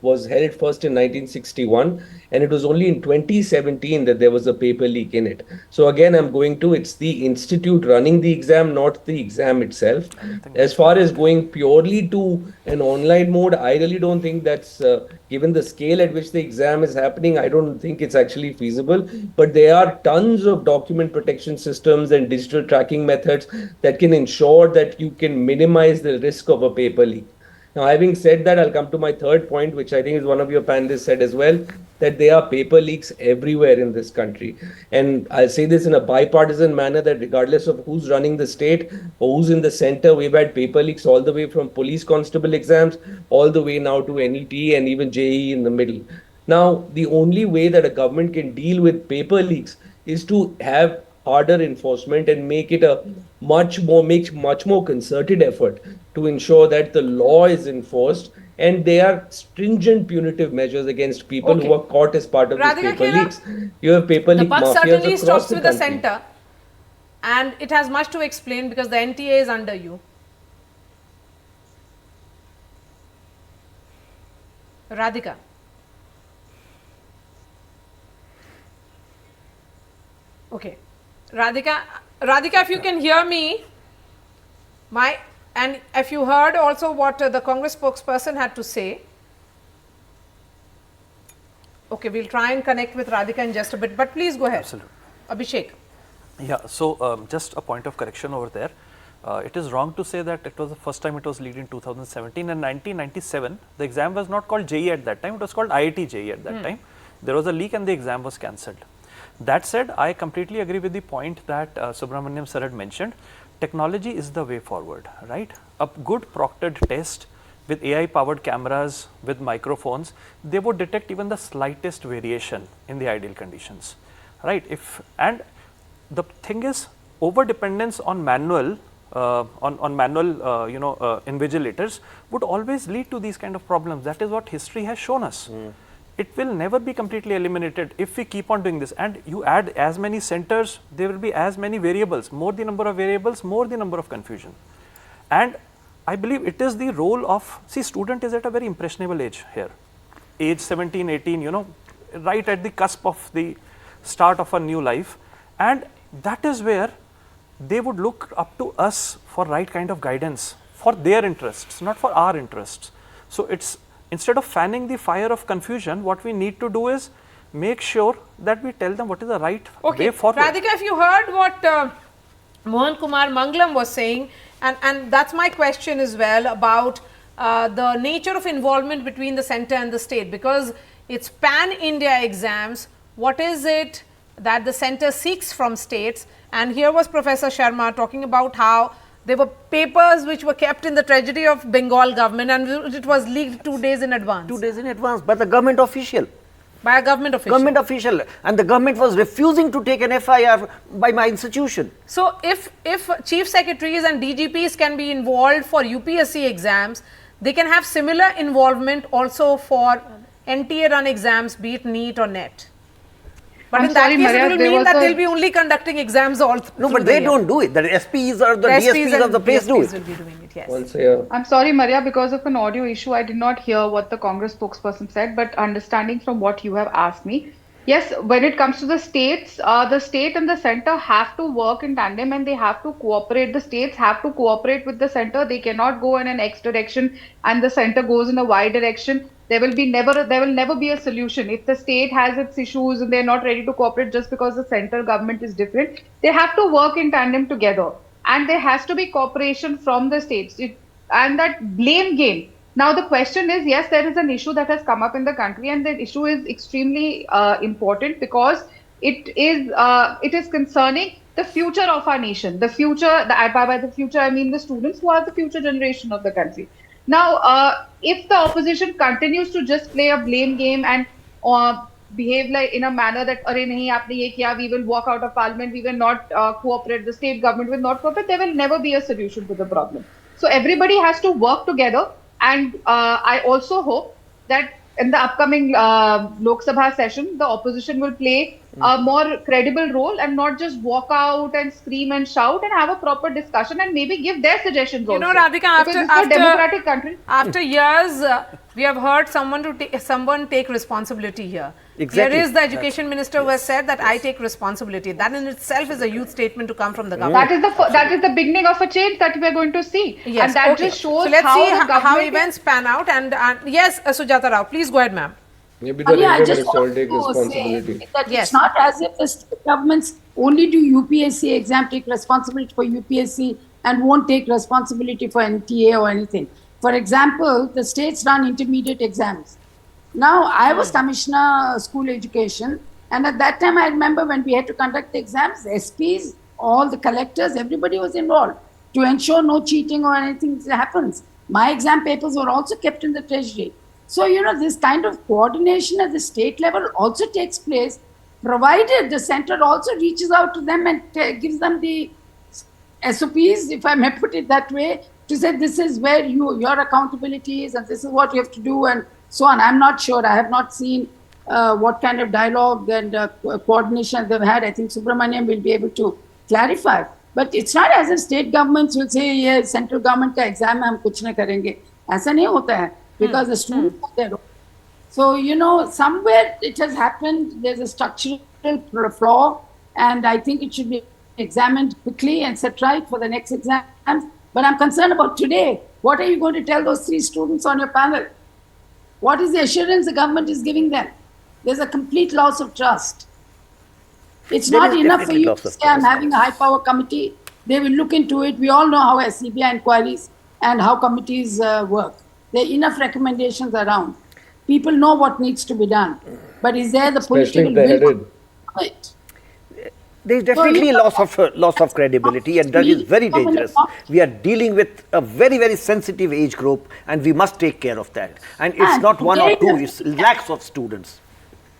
was held first in 1961, and it was only in 2017 that there was a paper leak in it. So again, it's the institute running the exam, not the exam itself. As far as going purely to an online mode, I really don't think that's, given the scale at which the exam is happening, I don't think it's actually feasible. But there are tons of document protection systems and digital tracking methods that can ensure that you can minimize the risk of a paper leak. Now, having said that, I'll come to my third point, which I think is one of your panelists said as well, that there are paper leaks everywhere in this country. And I'll say this in a bipartisan manner, that regardless of who's running the state or who's in the center, we've had paper leaks all the way from police constable exams, all the way now to NET and even JEE in the middle. Now, the only way that a government can deal with paper leaks is to have harder enforcement and make it a much more concerted effort to ensure that the law is enforced, and there are stringent punitive measures against people who are caught as part of these paper leaks. You have paper leak mafias across the country. The buck certainly stops with the center, and it has much to explain because the NTA is under you. Radhika. Okay. Radhika, if you can hear me, and if you heard also what the Congress spokesperson had to say. Okay, we'll try and connect with Radhika in just a bit, but please go ahead. Absolutely. Abhishek. Yeah, so just a point of correction over there. It is wrong to say that it was the first time it was leaked in 2017. In 1997, the exam was not called JEE at that time, it was called IIT JEE at that time. There was a leak and the exam was cancelled. That said, I completely agree with the point that Subramaniam sir had mentioned. Technology is the way forward, right? A good proctored test with AI powered cameras, with microphones, they would detect even the slightest variation in the ideal conditions, right? And the thing is, over dependence on manual invigilators would always lead to these kind of problems. That is what history has shown us. It will never be completely eliminated if we keep on doing this, and you add as many centers, there will be as many variables. More the number of variables, more the number of confusion. And I believe it is the role of, student is at a very impressionable age here, age 17, 18, right at the cusp of the start of a new life, and that is where they would look up to us for right kind of guidance for their interests, not for our interests. So it's, instead of fanning the fire of confusion, what we need to do is make sure that we tell them what is the right way forward. Radhika, if you heard what Mohan Kumar Mangalam was saying, and that's my question as well about the nature of involvement between the center and the state, because it's pan-India exams. What is it that the center seeks from states? And here was Professor Sharma talking about how there were papers which were kept in the treasury of Bengal government and it was leaked 2 days in advance. 2 days in advance by the government official. By a government official. Government official. And the government was refusing to take an FIR by my institution. So if chief secretaries and DGPs can be involved for UPSC exams, they can have similar involvement also for NTA run exams, be it NEET or NET. But in that case, it will mean that they'll be only conducting exams all through No, but they don't do it. The SPs or the DSPs of the place do it. Will be doing it, yes. I'm sorry, Maria, because of an audio issue, I did not hear what the Congress spokesperson said, but understanding from what you have asked me, yes, when it comes to the states, the state and the center have to work in tandem and they have to cooperate. The states have to cooperate with the center. They cannot go in an X direction and the center goes in a Y direction. There will never be a solution. If the state has its issues and they're not ready to cooperate just because the central government is different, they have to work in tandem together. And there has to be cooperation from the states. And that blame game Now, the question is, yes, there is an issue that has come up in the country, and the issue is extremely important because it is concerning the future of our nation. The future, by the future, I mean the students who are the future generation of the country. Now, if the opposition continues to just play a blame game and behave like in a manner that, "Arey nahi, aapne ye kiya, we will walk out of parliament, we will not cooperate, the state government will not cooperate," there will never be a solution to the problem. So everybody has to work together. And I also hope that in the upcoming Lok Sabha session, the opposition will play a more credible role and not just walk out and scream and shout, and have a proper discussion and maybe give their suggestions also. You know, Radhika, because it's a democratic country. After years, we have heard someone take responsibility here. Exactly. Here is the Education Minister who has said that I take responsibility. That in itself is a huge statement to come from the government. That is the beginning of a change that we are going to see. Yes, and that okay. just shows so let's see how events events pan out. And yes, Sujata Rao, please go ahead, ma'am. Maybe the I railway just minister will want take to responsibility. say that Yes. it's not as if the state governments only do UPSC exam, take responsibility for UPSC and won't take responsibility for NTA or anything. For example, the states run intermediate exams. Now, I was Commissioner School Education, and at that time I remember when we had to conduct the exams, SPs, all the collectors, everybody was involved to ensure no cheating or anything happens. My exam papers were also kept in the treasury. So, you know, this kind of coordination at the state level also takes place, provided the center also reaches out to them and gives them the SOPs, if I may put it that way, to say this is where your accountability is and this is what you have to do and so on. I'm not sure. I have not seen what kind of dialogue and coordination they've had. I think Subramaniam will be able to clarify. But it's not as if state governments will say, yeah, central government ka exam hai, hum kuch nahi karenge. Aisa nahi hota hai, because the students are there. So, you know, somewhere it has happened, there's a structural flaw, and I think it should be examined quickly and set right for the next exams. But I'm concerned about today. What are you going to tell those 3 students on your panel? What is the assurance the government is giving them? There's a complete loss of trust. It's There not is enough for definitely you loss to of say, I'm trust. having a high-power committee. They will look into it. We all know how CBI inquiries and how committees work. There are enough recommendations around. People know what needs to be done. But is there the Especially political if they're will? headed. Right. There is definitely loss of credibility, and that is very dangerous. We are dealing with a very, very sensitive age group, and we must take care of that. And it's And not 1 or today 2, it's lakhs of students.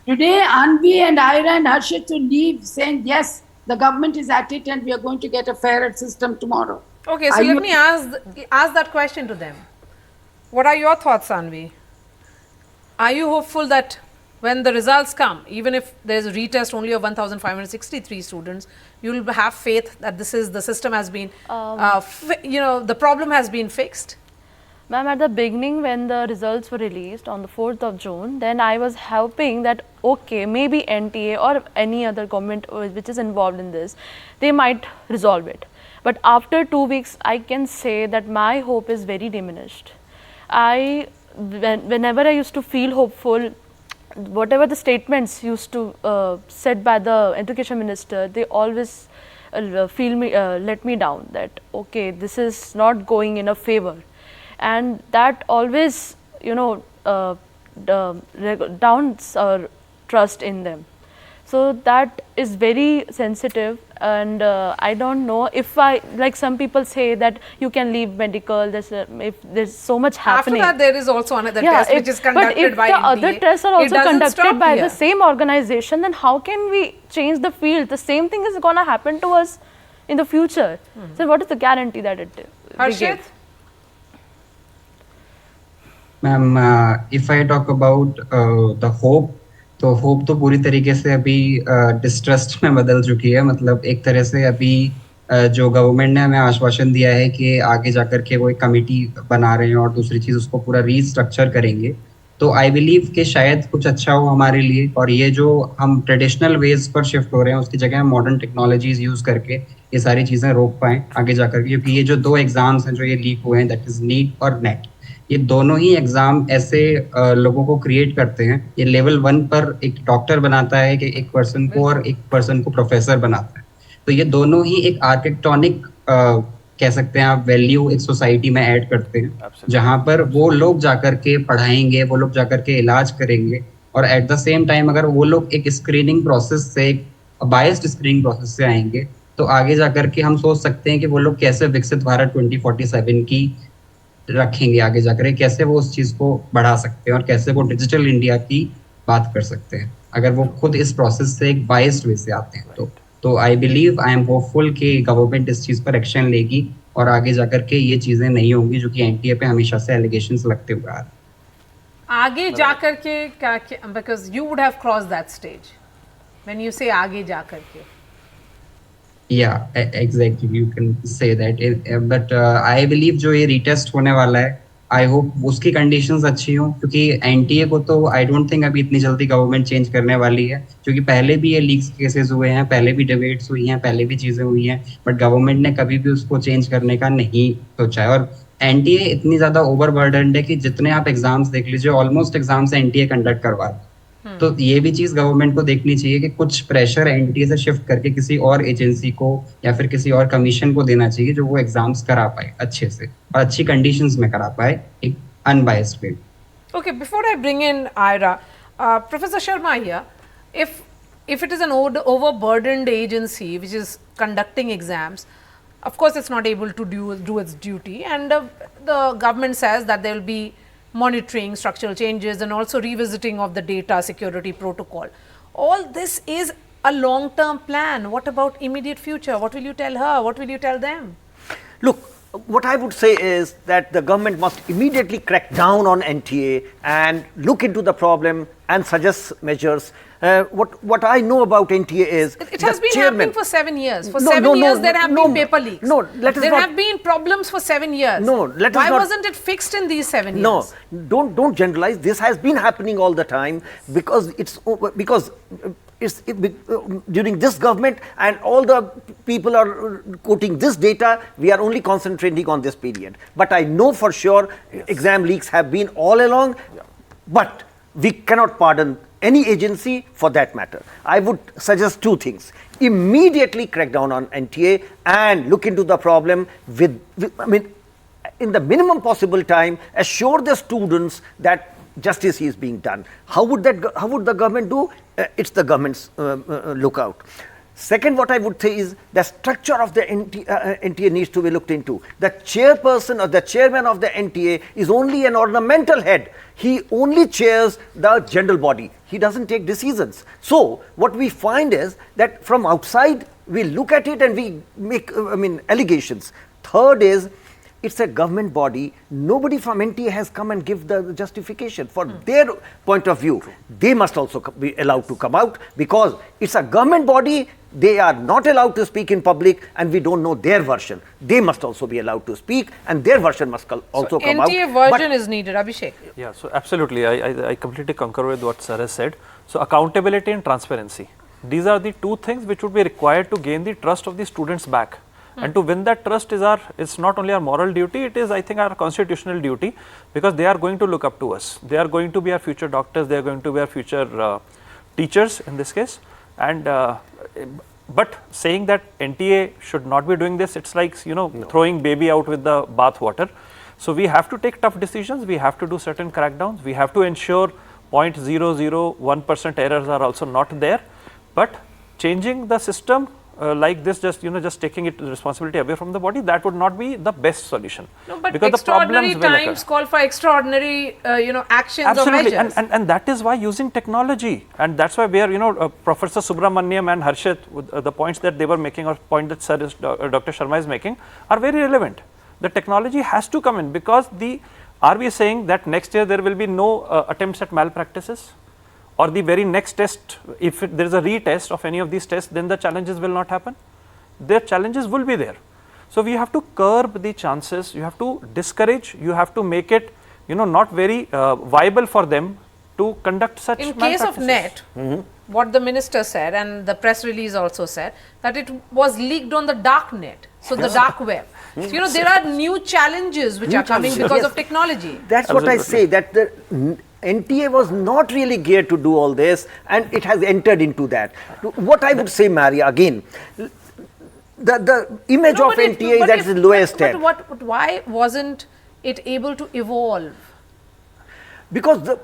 Today, Anvi and Ira and Harshit will leave saying, yes, the government is at it and we are going to get a fairer system tomorrow. Okay, so let me ask that question to them. What are your thoughts, Anvi? Are you hopeful that when the results come, even if there is a retest only of 1,563 students, you will have faith that this is the system has been, the problem has been fixed? Ma'am, at the beginning when the results were released on the 4th of June, then I was hoping that, okay, maybe NTA or any other government which is involved in this, they might resolve it. But after 2 weeks, I can say that my hope is very diminished. Whenever I used to feel hopeful, whatever the statements used to said by the Education Minister, they always let me down that, okay, this is not going in a favor. And that always, downs our trust in them. So that is very sensitive, and I don't know if like some people say that you can leave medical, if there's so much happening. After that, there is also another test which is conducted by NDA. But if the other tests are also conducted by the same organization, then how can we change the field? The same thing is going to happen to us in the future. So what is the guarantee that it Harshit? Ma'am, if I talk about the hope, तो hope तो पूरी तरीके से अभी distrust में बदल चुकी है. मतलब एक तरह से अभी जो गवर्नमेंट ने हमें आश्वासन दिया है कि आगे जाकर के वो एक कमेटी बना रहे हैं और दूसरी चीज़ उसको पूरा रीस्ट्रक्चर करेंगे, तो आई बिलीव कि शायद कुछ अच्छा हो हमारे लिए. और ये जो हम ट्रेडिशनल वेज पर शिफ्ट हो रहे हैं उसकी जगह हम मॉडर्न टेक्नोलॉजीज यूज़ करके ये सारी चीज़ें रोक पाएँ आगे जाकर के. क्योंकि ये जो 2 एग्जाम्स हैं जो ये लीक हुए हैं, दैट इज़ नीट और नेट, ये दोनों ही एग्जाम ऐसे लोगों को क्रिएट करते हैं. ये लेवल 1 पर एक डॉक्टर बनाता है कि एक पर्सन को, और एक पर्सन को प्रोफेसर बनाता है. तो ये दोनों ही एक आर्किटेक्टोनिक कह सकते हैं आप वैल्यू एक सोसाइटी में ऐड करते हैं, जहां पर वो लोग जाकर के पढ़ाएंगे, वो लोग जाकर के इलाज करेंगे, और एट द सेम टाइम अगर वो लोग एक स्क्रीनिंग प्रोसेस से, बायस्ड स्क्रीनिंग प्रोसेस से आएंगे, तो आगे जाकर के हम सोच सकते हैं कि वो लोग कैसे विकसित भारत 2047 की रखेंगे, आगे जाकर कैसे वो उस चीज को बढ़ा सकते हैं और कैसे वो डिजिटल इंडिया की बात कर सकते हैं, अगर वो खुद इस प्रोसेस से एक बायस्ड वे से आते हैं। तो I believe, I am hopeful कि गवर्नमेंट इस चीज पर एक्शन लेगी और आगे जाकर के ये चीजें नहीं होंगी जो कि एनटीए पे हमेशा से एलिगेशंस लगते हुए आ रहे हैं। आगे जाकर के क्या, because you would have cross that stage when you से आगे जाकर के। Yeah, exactly. You can say that. But I believe जो ये रीटेस्ट होने वाला है, आई होप उसकी कंडीशंस अच्छी हों, क्योंकि एनटीए को तो आई डोंट थिंक अभी इतनी जल्दी गवर्नमेंट चेंज करने वाली है, क्योंकि पहले भी ये लीक्स केसेस हुए हैं, पहले भी डिबेट्स हुई हैं, पहले भी चीज़ें हुई हैं, बट गवर्नमेंट ने कभी भी उसको चेंज करने का नहीं सोचा है। और एनटीए इतनी ज़्यादा ओवरबर्डन्ड है कि जितने आप एग्जाम्स देख लीजिए, ऑलमोस्ट एग्जाम्स एनटीए कंडक्ट करवा रहा है। तो ये भी चीज गवर्नमेंट को देखनी चाहिए कि कुछ प्रेशर एनटीए से शिफ्ट करके किसी और एजेंसी को या फिर किसी और कमीशन को देना चाहिए जो वो एग्जाम्स करा पाए अच्छे से और अच्छी कंडीशंस में करा पाए, एक unbiased way. Okay, before I bring in Ira, Professor Sharma here, if it is an overburdened agency which is conducting exams, of course it's not able to do its duty, and the government says that there will be monitoring structural changes and also revisiting of the data security protocol. All this is a long term plan. What about immediate future? What will you tell her? What will you tell them? Look, what I would say is that the government must immediately crack down on NTA and look into the problem and suggest measures. What I know about NTA is it has been happening for 7 years. For No, 7 no, years no, there have no, been paper leaks. no, let us there not- have been problems for 7 years. No, let us Why not- wasn't it fixed in these 7 No, years? don't generalize. This has been happening all the time because it's during this government and all the people are quoting this data. We are only concentrating on this period. But I know for sure exam leaks have been all along. But we cannot pardon any agency for that matter. I would suggest two things. Immediately crack down on NTA and look into the problem in the minimum possible time, assure the students that justice is being done. How would the government do? It's the government's lookout. Second, what I would say is the structure of the NTA needs to be looked into. The chairperson or the chairman of the NTA is only an ornamental head. He only chairs the general body. He doesn't take decisions. So what we find is that from outside we look at it and we make allegations. Third is, it's a government body. Nobody from NTA has come and give the justification for their point of view. They must also be allowed to come out because it's a government body. They are not allowed to speak in public and we don't know their version. They must also be allowed to speak and their version must also come out. NTA version is needed, Abhishek. Yeah, so absolutely. I completely concur with what sir has said. So accountability and transparency. These are the two things which would be required to gain the trust of the students back. And to win that trust is not only our moral duty, it is, I think, our constitutional duty, because they are going to look up to us. They are going to be our future doctors, they are going to be our future teachers in this case. And but saying that NTA should not be doing this, it's like, throwing baby out with the bath water. So we have to take tough decisions, we have to do certain crackdowns, we have to ensure 0.001% errors are also not there, but changing the system like this, just taking it responsibility away from the body, that would not be the best solution. No, but because extraordinary the problems times call for extraordinary, actions Absolutely. or measures. And that is why using technology, and that's why where Professor Subramaniam and Harshit, the points that they were making, or point that Dr. Sharma is making, are very relevant. The technology has to come in, because are we saying that next year there will be no attempts at malpractices? Or the very next test, if there is a retest of any of these tests, then the challenges will not happen. Their challenges will be there. So we have to curb the chances, you have to discourage, you have to make it, not very viable for them to conduct such malpractices. In case of NET, what the minister said and the press release also said, that it was leaked on the dark net, so the dark web. So, there are new challenges which are coming because of technology. That's what I say, that the NTA was not really geared to do all this and it has entered into that. What I would say, Maria, again, the image of NTA is at its lowest ebb. But why wasn't it able to evolve? Because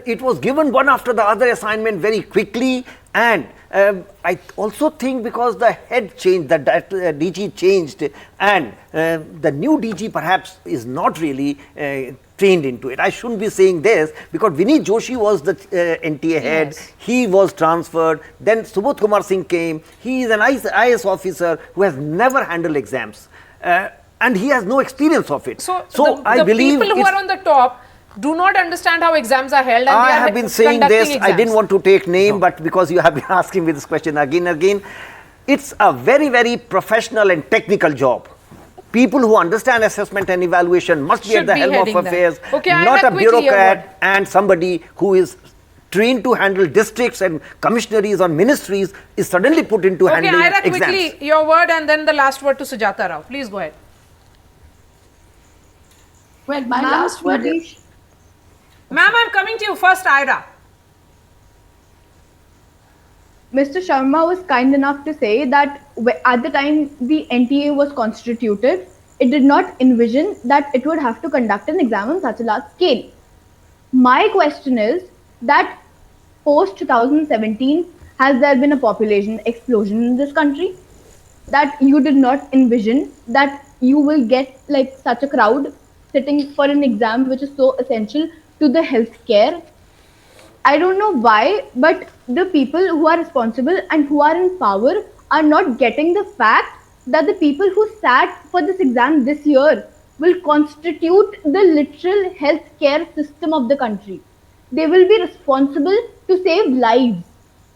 it was given one after the other assignment very quickly, and I also think because the head changed, that DG changed, and the new DG perhaps is not really trained into it. I shouldn't be saying this because Vineet Joshi was the NTA head. Yes. He was transferred. Then Subodh Kumar Singh came. He is an IS officer who has never handled exams, and he has no experience of it. So I the believe people who are on the top do not understand how exams are held. And I they are have been saying this. exams. I didn't want to take name, but because you have been asking me this question again and again, it's a very, very professional and technical job. People who understand assessment and evaluation must be at the helm of affairs, not a bureaucrat and somebody who is trained to handle districts and commissionaries or ministries is suddenly put into handling Ira, exams. quickly, your word and then the last word to Sujata Rao. Please go ahead. Well, my last word is... Ma'am, I'm coming to you first, Ira. Mr. Sharma was kind enough to say that at the time the NTA was constituted, it did not envision that it would have to conduct an exam on such a large scale. My question is that post 2017, has there been a population explosion in this country? That you did not envision that you will get like such a crowd sitting for an exam which is so essential to the healthcare. I don't know why, but the people who are responsible and who are in power are not getting the fact that the people who sat for this exam this year will constitute the literal healthcare system of the country. They will be responsible to save lives.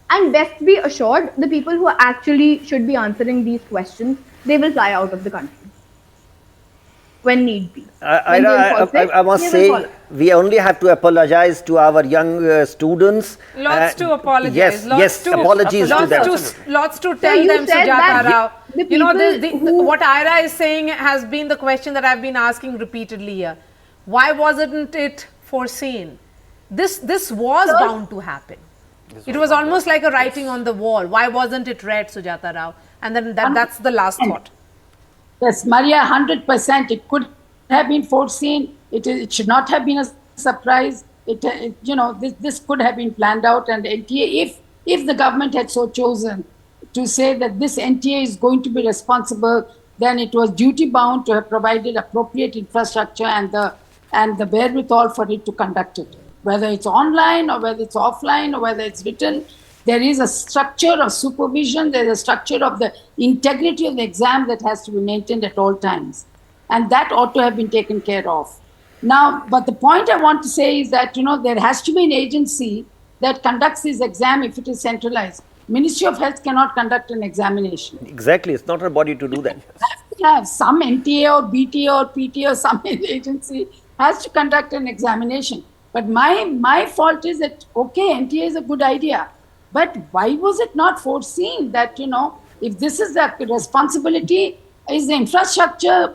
And best be assured, the people who actually should be answering these questions, they will fly out of the country when need be. I must say, we only have to apologize to our young students. Lots to apologize. Yes, apologies to them. Lots to tell them, Sujata Rao. You know, what Ira is saying has been the question that I've been asking repeatedly here. Why wasn't it foreseen? This was bound to happen. It was almost like a writing on the wall. Why wasn't it read, Sujata Rao? And then that's the last thought. Yes, Maria, 100%. It could have been foreseen. It should not have been a surprise. This could have been planned out. And NTA, if the government had so chosen to say that this NTA is going to be responsible, then it was duty bound to have provided appropriate infrastructure and the wherewithal for it to conduct it. Whether it's online or whether it's offline or whether it's written, there is a structure of supervision, there is a structure of the integrity of the exam that has to be maintained at all times. And that ought to have been taken care of. Now, but the point I want to say is that, there has to be an agency that conducts this exam if it is centralized. Ministry of Health cannot conduct an examination. Exactly, it's not our body to do that. You have to have some NTA or BTA or PT or some agency has to conduct an examination. But my fault is that, okay, NTA is a good idea. But why was it not foreseen that, if this is the responsibility, is the infrastructure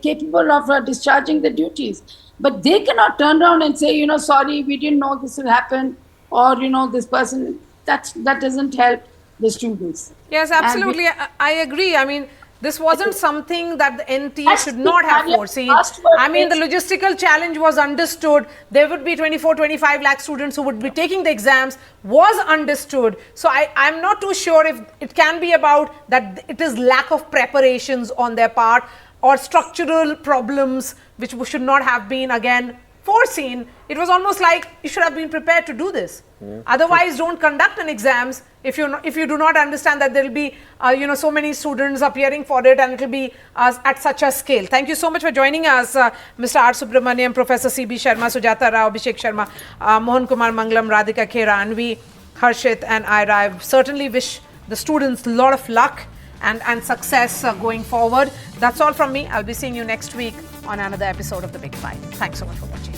capable of discharging the duties? But they cannot turn around and say, sorry, we didn't know this will happen, or, this person, that doesn't help the students. Yes, absolutely. I agree. I mean, this wasn't something that the NTA should not have foreseen. I mean, the logistical challenge was understood. There would be 24-25 lakh students who would be taking the exams, was understood. So I'm not too sure if it can be about that it is lack of preparations on their part or structural problems which should not have been, again, foreseen. It was almost like you should have been prepared to do this. Otherwise, don't conduct an exams if you do not understand that there will be so many students appearing for it and it will be at such a scale. Thank you so much for joining us, Mr. R. Subramaniam, Professor C.B. Sharma, Sujata Rao, Abhishek Sharma, Mohan Kumar Mangalam, Radhika Khera, Anvi, Harshit and Ira. I certainly wish the students a lot of luck and success going forward. That's all from me. I'll be seeing you next week on another episode of The Big Five. Thanks so much for watching.